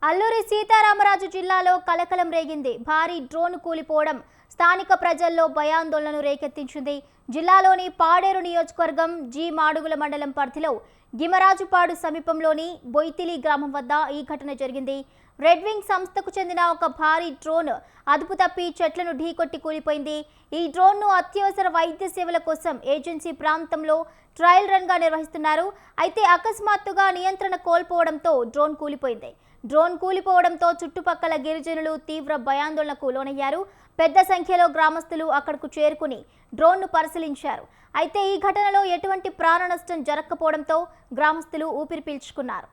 అల్లూరి సీతారామరాజు జిల్లాలో కలకలం రేగింది. భారీ డ్రోన్ కూలిపోవడం స్థానిక ప్రజల్లో భయాందోళనను రేకెత్తించింది. జిల్లాలోని పాడేరు నియోజకవర్గం జి మాడుగుల మండలం పరిధిలో గిమరాజుపాడు సమీపంలోని బొయితిలి గ్రామం వద్ద ఈ ఘటన జరిగింది. రెడ్ వింగ్ సంస్థకు చెందిన ఒక భారీ డ్రోన్ అదుపు తప్పి చెట్లను ఢీకొట్టి కూలిపోయింది. ఈ డ్రోన్ను అత్యవసర వైద్య సేవల కోసం ఏజెన్సీ ప్రాంతంలో ట్రయల్ రన్గా నిర్వహిస్తున్నారు. అయితే అకస్మాత్తుగా నియంత్రణ కోల్పోవడంతో డ్రోన్ కూలిపోయింది. డ్రోన్ కూలిపోవడంతో చుట్టుపక్కల గిరిజనులు తీవ్ర భయాందోళనకు లోనయ్యారు. పెద్ద సంఖ్యలో గ్రామస్తులు అక్కడకు చేరుకుని డ్రోన్ను పరిశీలించారు. అయితే ఈ ఘటనలో ఎటువంటి ప్రాణ నష్టం జరగకపోవడంతో గ్రామస్తులు ఊపిరి పీల్చుకున్నారు.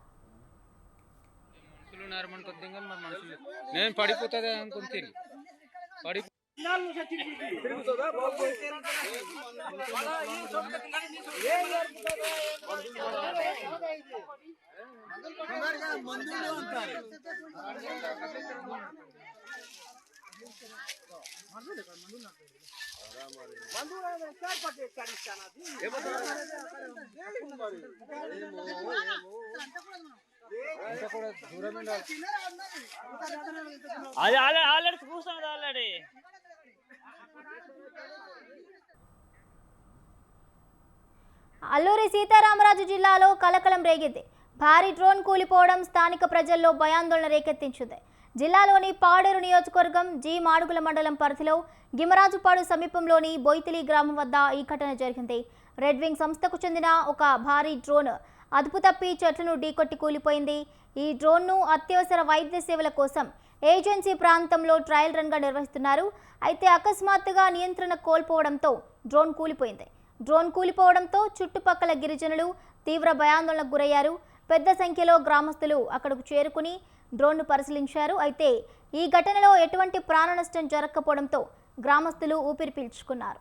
అల్లూరి సీతారామరాజు జిల్లాలో కలకలం రేగింది. భారీ డ్రోన్ కూలిపోవడం స్థానిక ప్రజల్లో భయాందోళన రేకెత్తించింది. జిల్లాలోని పాడేరు నియోజకవర్గం జి మాడుగుల మండలం పరిధిలో గిమరాజుపాడు సమీపంలోని బొయితిలి గ్రామం వద్ద ఈ ఘటన జరిగింది. రెడ్ వింగ్ సంస్థకు చెందిన ఒక భారీ డ్రోన్ అదుపు తప్పి చెట్లను ఢీకొట్టి కూలిపోయింది. ఈ డ్రోన్ను అత్యవసర వైద్య సేవల కోసం ఏజెన్సీ ప్రాంతంలో ట్రయల్ రన్గా నిర్వహిస్తున్నారు. అయితే అకస్మాత్తుగా నియంత్రణ కోల్పోవడంతో డ్రోన్ కూలిపోయింది. డ్రోన్ కూలిపోవడంతో చుట్టుపక్కల గిరిజనులు తీవ్ర భయాందోళనకు గురయ్యారు. పెద్ద సంఖ్యలో గ్రామస్తులు అక్కడకు చేరుకుని డ్రోన్ను పరిశీలించారు. అయితే ఈ ఘటనలో ఎటువంటి ప్రాణ నష్టం జరగకపోవడంతో గ్రామస్తులు ఊపిరి పీల్చుకున్నారు.